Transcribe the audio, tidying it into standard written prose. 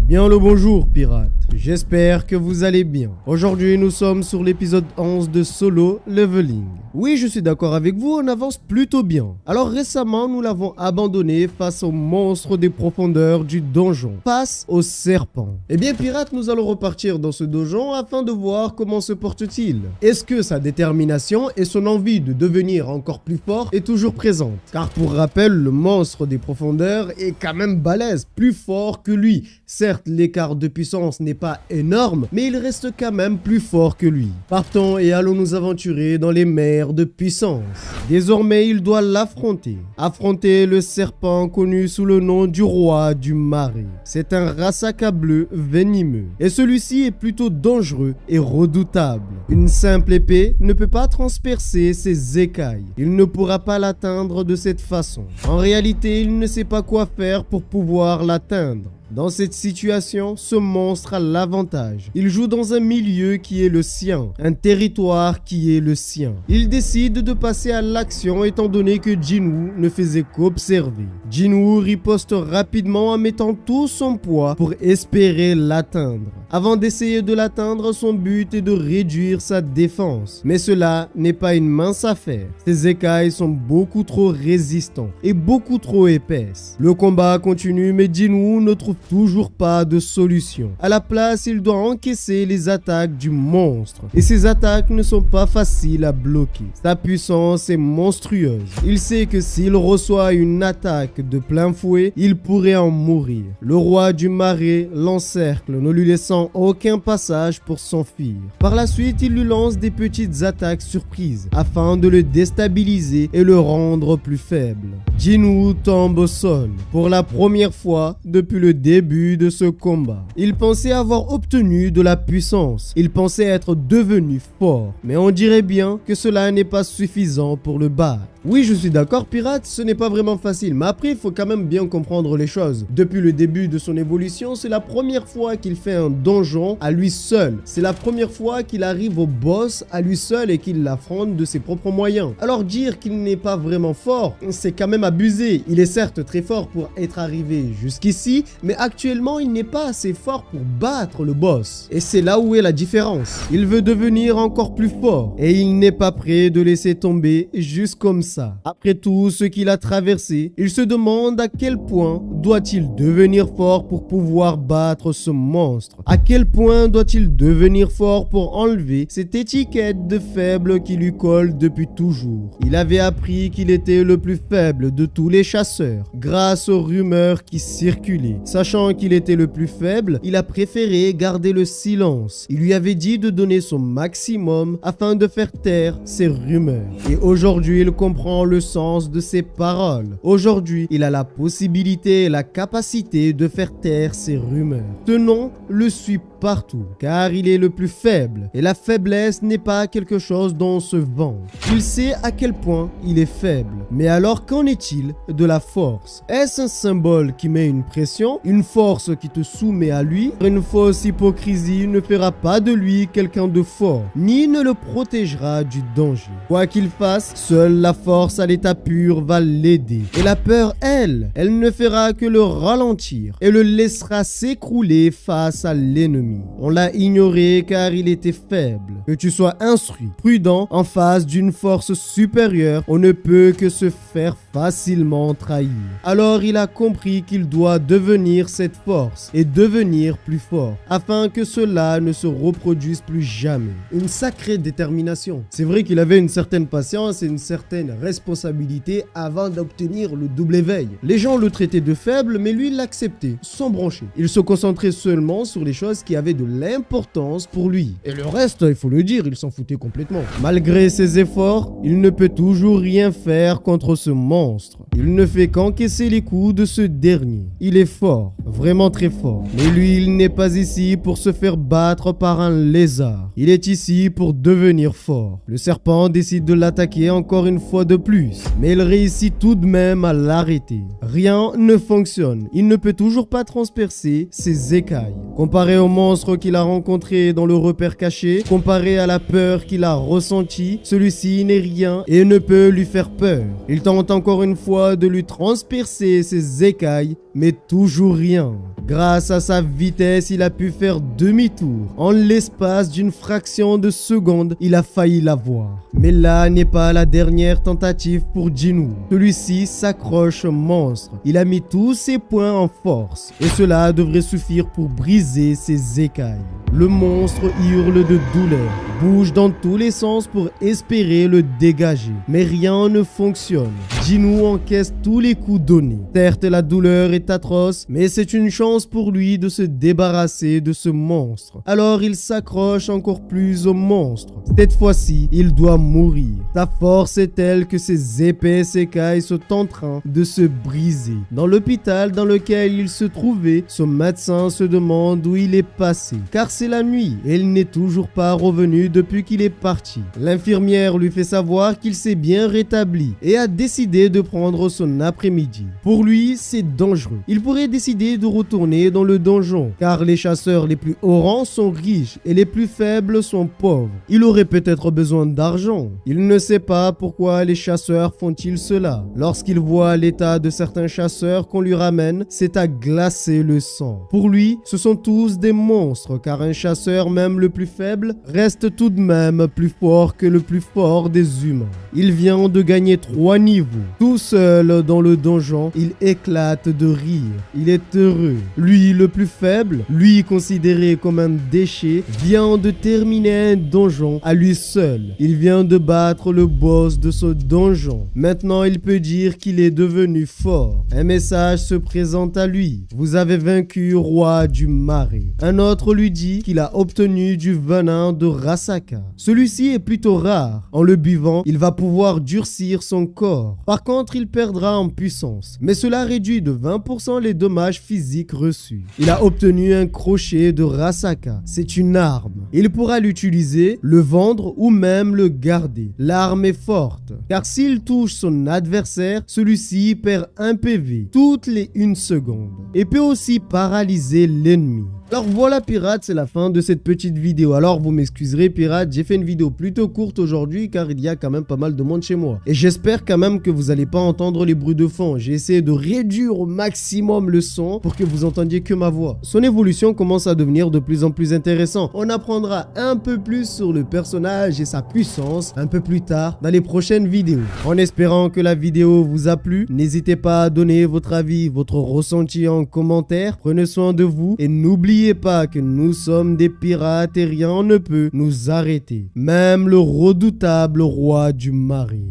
Bien le bonjour pirates, j'espère que vous allez bien. Aujourd'hui nous sommes sur l'épisode 11 de Solo Leveling. Oui, je suis d'accord avec vous, on avance plutôt bien. Alors récemment nous l'avons abandonné face au monstre des profondeurs du donjon, face au serpent. Eh bien pirates, nous allons repartir dans ce donjon afin de voir comment se porte-t-il. Est-ce que sa détermination et son envie de devenir encore plus fort est toujours présente? Car pour rappel, le monstre des profondeurs est quand même balèze, plus fort que lui. Certes, l'écart de puissance n'est pas énorme, mais il reste quand même plus fort que lui. Partons et allons nous aventurer dans les mers de puissance. Désormais, il doit l'affronter. Affronter le serpent connu sous le nom du roi du marais. C'est un Rasaka bleu venimeux. Et celui-ci est plutôt dangereux et redoutable. Une simple épée ne peut pas transpercer ses écailles. Il ne pourra pas l'atteindre de cette façon. En réalité, il ne sait pas quoi faire pour pouvoir l'atteindre. Dans cette situation, ce monstre a l'avantage. Il joue dans un milieu qui est le sien, un territoire qui est le sien. Il décide de passer à l'action étant donné que Jinwoo ne faisait qu'observer. Jinwoo riposte rapidement en mettant tout son poids pour espérer l'atteindre. Avant d'essayer de l'atteindre, son but est de réduire sa défense. Mais cela n'est pas une mince affaire. Ses écailles sont beaucoup trop résistantes et beaucoup trop épaisses. Le combat continue mais Jinwoo ne trouve toujours pas de solution. À la place, il doit encaisser les attaques du monstre. Et ces attaques ne sont pas faciles à bloquer. Sa puissance est monstrueuse. Il sait que s'il reçoit une attaque de plein fouet, il pourrait en mourir. Le roi du marais l'encercle, ne lui laissant aucun passage pour s'enfuir. Par la suite, il lui lance des petites attaques surprises afin de le déstabiliser et le rendre plus faible. Jinwoo tombe au sol pour la première fois depuis le début de ce combat. Il pensait avoir obtenu de la puissance. Il pensait être devenu fort. Mais on dirait bien que cela n'est pas suffisant pour le battre. Oui, je suis d'accord, pirate, ce n'est pas vraiment facile. Mais après, il faut quand même bien comprendre les choses. Depuis le début de son évolution, c'est la première fois qu'il fait un donjon à lui seul. C'est la première fois qu'il arrive au boss à lui seul et qu'il l'affronte de ses propres moyens. Alors dire qu'il n'est pas vraiment fort, c'est quand même abusé. Il est certes très fort pour être arrivé jusqu'ici, mais actuellement, il n'est pas assez fort pour battre le boss. Et c'est là où est la différence. Il veut devenir encore plus fort et il n'est pas prêt de laisser tomber juste comme ça. Après tout ce qu'il a traversé, il se demande à quel point doit-il devenir fort pour pouvoir battre ce monstre. À quel point doit-il devenir fort pour enlever cette étiquette de faible qui lui colle depuis toujours. Il avait appris qu'il était le plus faible de tous les chasseurs grâce aux rumeurs qui circulaient. Sachant qu'il était le plus faible, il a préféré garder le silence. Il lui avait dit de donner son maximum afin de faire taire ces rumeurs. Et aujourd'hui, il comprend le sens de ses paroles. Aujourd'hui, il a la possibilité et la capacité de faire taire ces rumeurs. Ce nom le suit partout, car il est le plus faible. Et la faiblesse n'est pas quelque chose dont on se vante. Il sait à quel point il est faible. Mais alors, qu'en est-il de la force? Est-ce un symbole qui met une pression? Une force qui te soumet à lui? Une fausse hypocrisie ne fera pas de lui quelqu'un de fort, ni ne le protégera du danger. Quoi qu'il fasse, seule la force à l'état pur va l'aider. Et la peur, elle ne fera que le ralentir et le laissera s'écrouler face à l'ennemi. On l'a ignoré car il était faible. Que tu sois instruit, prudent, en face d'une force supérieure, on ne peut que se faire facilement trahir. Alors il a compris qu'il doit devenir cette force et devenir plus fort, afin que cela ne se reproduise plus jamais. Une sacrée détermination. C'est vrai qu'il avait une certaine patience et une certaine responsabilité avant d'obtenir le double éveil. Les gens le traitaient de faible, mais lui il l'acceptait, sans broncher. Il se concentrait seulement sur les choses qui avaient de l'importance pour lui. Et le reste, il faut le dire, il s'en foutait complètement. Malgré ses efforts, il ne peut toujours rien faire contre ce monstre. Il ne fait qu'encaisser les coups de ce dernier. Il est fort, vraiment très fort. Mais lui, il n'est pas ici pour se faire battre par un lézard. Il est ici pour devenir fort. Le serpent décide de l'attaquer encore une fois de plus, mais il réussit tout de même à l'arrêter. Rien ne fonctionne. Il ne peut toujours pas transpercer ses écailles. Comparé au monstre qu'il a rencontré dans le repère caché, comparé à la peur qu'il a ressentie, celui-ci n'est rien et ne peut lui faire peur. Il tente encore une fois de lui transpercer ses écailles, mais toujours rien. Grâce à sa vitesse, il a pu faire demi-tour. En l'espace d'une fraction de seconde, il a failli l'avoir. Mais là n'est pas la dernière tentative pour Jinwoo. Celui-ci s'accroche au monstre. Il a mis tous ses points en force. Et cela devrait suffire pour briser ses écailles. Le monstre hurle de douleur, bouge dans tous les sens pour espérer le dégager. Mais rien ne fonctionne. Jinwoo encaisse tous les coups donnés. Certes, la douleur est atroce, mais c'est une chance pour lui de se débarrasser de ce monstre. Alors il s'accroche encore plus au monstre. Cette fois-ci, il doit mourir. Sa force est telle que ses épaisses écailles sont en train de se briser. Dans l'hôpital dans lequel il se trouvait, son médecin se demande où il est passé. Car c'est la nuit et il n'est toujours pas revenu depuis qu'il est parti. L'infirmière lui fait savoir qu'il s'est bien rétabli et a décidé de prendre son après-midi. Pour lui, c'est dangereux. Il pourrait décider de retourner dans le donjon car les chasseurs les plus hauts rangs sont riches et les plus faibles sont pauvres. Il aurait peut-être besoin d'argent. Il ne sait pas pourquoi les chasseurs font-ils cela. Lorsqu'il voit l'état de certains chasseurs qu'on lui ramène, c'est à glacer le sang. Pour lui, ce sont tous des monstres car un chasseur, même le plus faible, reste tout de même plus fort que le plus fort des humains. Il vient de gagner 3 niveaux. Tout seul dans le donjon, il éclate de rire. Il est heureux. Lui, le plus faible, lui considéré comme un déchet, vient de terminer un donjon à lui seul. Il vient de battre le boss de ce donjon. Maintenant, il peut dire qu'il est devenu fort. Un message se présente à lui. Vous avez vaincu roi du marais. Un autre lui dit qu'il a obtenu du venin de Rasaka. Celui-ci est plutôt rare. En le buvant, il va pouvoir durcir son corps. Par contre, il perdra en puissance. Mais cela réduit de 20% les dommages physiques reçus. Il a obtenu un crochet de Rasaka. C'est une arme. Il pourra l'utiliser, le vendre ou même le garder. L'arme est forte. Car s'il touche son adversaire, celui-ci perd 1 PV toutes les 1 seconde. Et peut aussi paralyser l'ennemi. Alors voilà pirates, c'est la fin de cette petite vidéo. Alors vous m'excuserez pirates, j'ai fait une vidéo plutôt courte aujourd'hui car il y a quand même pas mal de monde chez moi. Et j'espère quand même que vous n'allez pas entendre les bruits de fond. J'ai essayé de réduire au maximum le son pour que vous entendiez que ma voix. Son évolution commence à devenir de plus en plus intéressant. On apprendra un peu plus sur le personnage et sa puissance un peu plus tard dans les prochaines vidéos. En espérant que la vidéo vous a plu, n'hésitez pas à donner votre avis, votre ressenti en commentaire. Prenez soin de vous et n'oubliez pas que nous sommes des pirates et rien ne peut nous arrêter. Même le redoutable roi du marais.